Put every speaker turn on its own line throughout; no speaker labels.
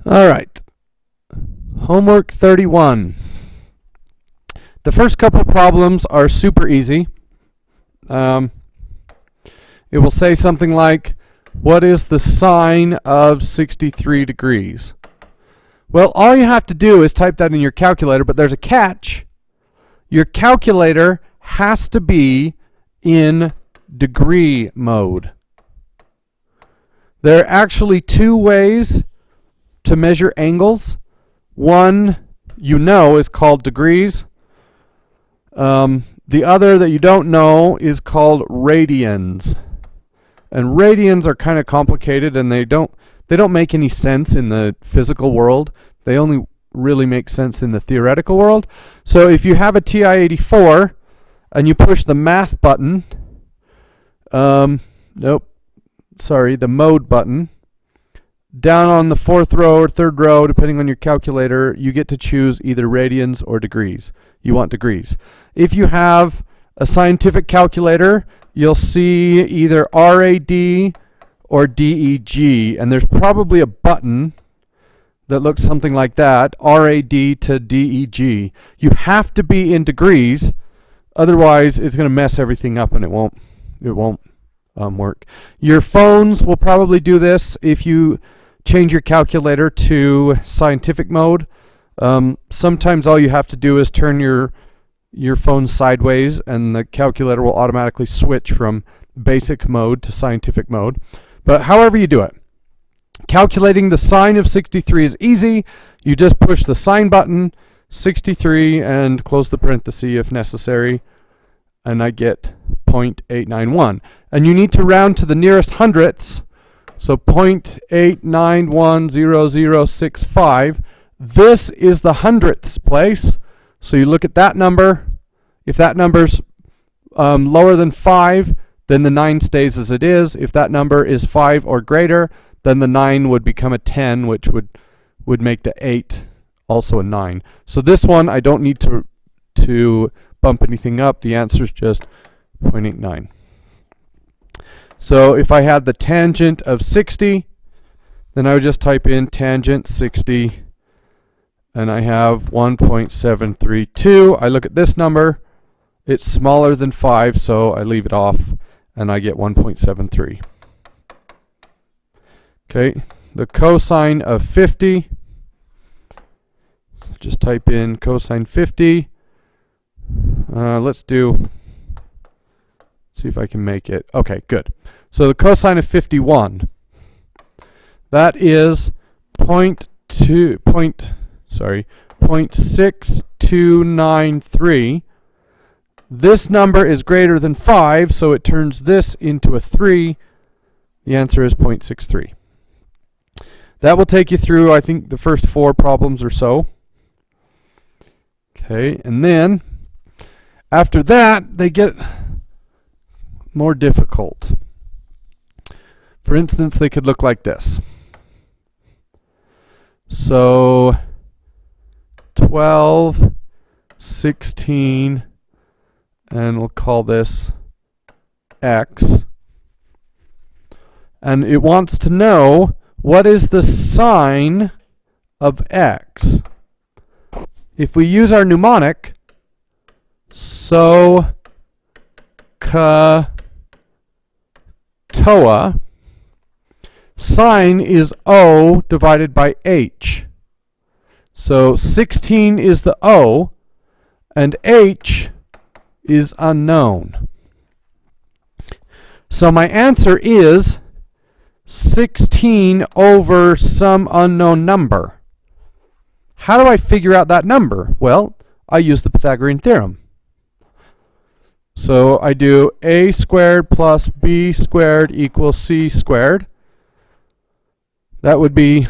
All right. Homework 31. The first couple problems are super easy. It will say something like, what is the sine of 63 degrees? Well, all you have to do is type that in your calculator, but there's a catch. Your calculator has to be in degree mode. There are actually two ways to measure angles. One, is called degrees. The other that you don't know is called radians. And radians are kind of complicated, and they don't make any sense in the physical world. They only really make sense in the theoretical world. So if you have a TI-84 and you push the math button, the mode button, down on the fourth row or third row, depending on your calculator, you get to choose either radians or degrees. You want degrees. If you have a scientific calculator, you'll see either RAD or DEG, and there's probably a button that looks something like that, RAD to DEG. You have to be in degrees, otherwise it's going to mess everything up and it won't work. Your phones will probably do this if you change your calculator to scientific mode. Sometimes all you have to do is turn your phone sideways and the calculator will automatically switch from basic mode to scientific mode. But however you do it, calculating the sine of 63 is easy. You just push the sine button, 63, and close the parenthesis if necessary, and I get 0.891. And you need to round to the nearest hundredths, so 0.8910065. This is the hundredths place. So you look at that number. If that number's lower than 5, then the 9 stays as it is. If that number is 5 or greater, then the 9 would become a 10, which would make the 8 also a 9. So this one, I don't need to bump anything up. The answer is just 0.89. So if I had the tangent of 60, then I would just type in tangent 60, and I have 1.732. I look at this number. It's smaller than 5, so I leave it off, and I get 1.73. Okay, the cosine of 50. Just type in cosine 50. See if I can make it. Okay, good. So the cosine of 51, that is 0.6293. This number is greater than 5, so it turns this into a 3. The answer is 0.63. That will take you through, I think, the first 4 problems or so. Okay, and then after that, they get more difficult. For instance, they could look like this. So 12, 16, and we'll call this x. And it wants to know, what is the sine of x? If we use our mnemonic, so ka toa, sine is O divided by H. So 16 is the O, and H is unknown. So my answer is 16 over some unknown number. How do I figure out that number? Well, I use the Pythagorean theorem. So I do a squared plus b squared equals c squared. That would be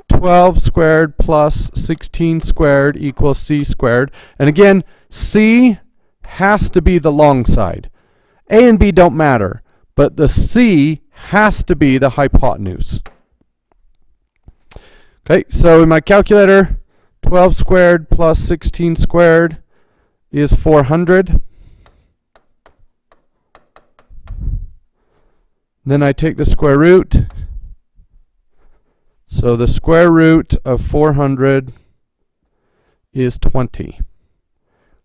12 squared plus 16 squared equals c squared. And again, c has to be the long side. A and b don't matter, but the c has to be the hypotenuse. Okay, so in my calculator, 12 squared plus 16 squared is 400. Then I take the square root. So the square root of 400 is 20.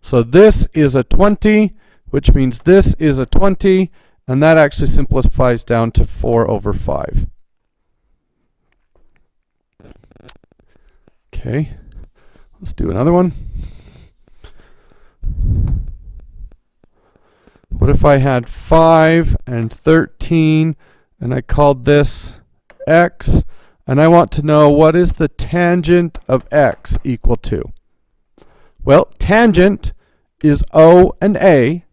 So this is a 20, which means this is a 20, and that actually simplifies down to 4 over 5. Okay, let's do another one. What if I had 5 and 13, and I called this x, and I want to know what is the tangent of x equal to? Well, tangent is O and A.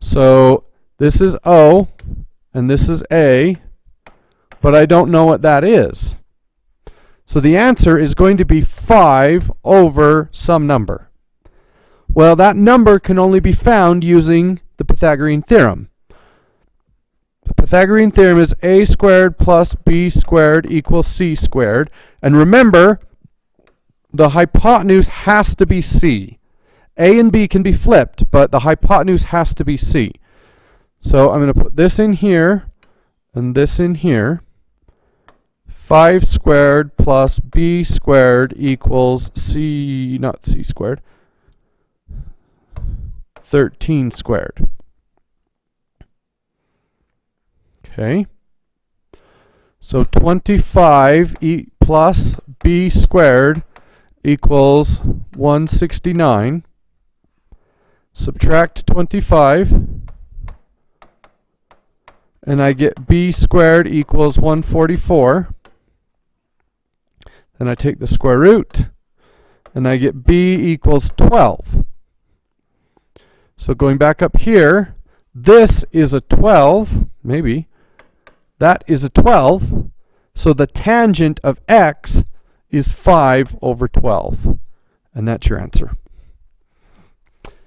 So this is O, and this is A, but I don't know what that is. So the answer is going to be 5 over some number. Well, that number can only be found using the Pythagorean theorem. The Pythagorean theorem is a squared plus b squared equals c squared. And remember, the hypotenuse has to be c. A and b can be flipped, but the hypotenuse has to be c. So I'm going to put this in here and this in here. 5 squared plus b squared equals c, not c squared, 13 squared. Okay. So 25 plus b squared equals 169. Subtract 25, and I get b squared equals 144. Then I take the square root, and I get b equals 12. So going back up here, this is a 12, maybe. That is a 12. So the tangent of x is 5 over 12. And that's your answer.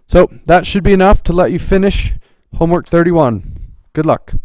So that should be enough to let you finish homework 31. Good luck.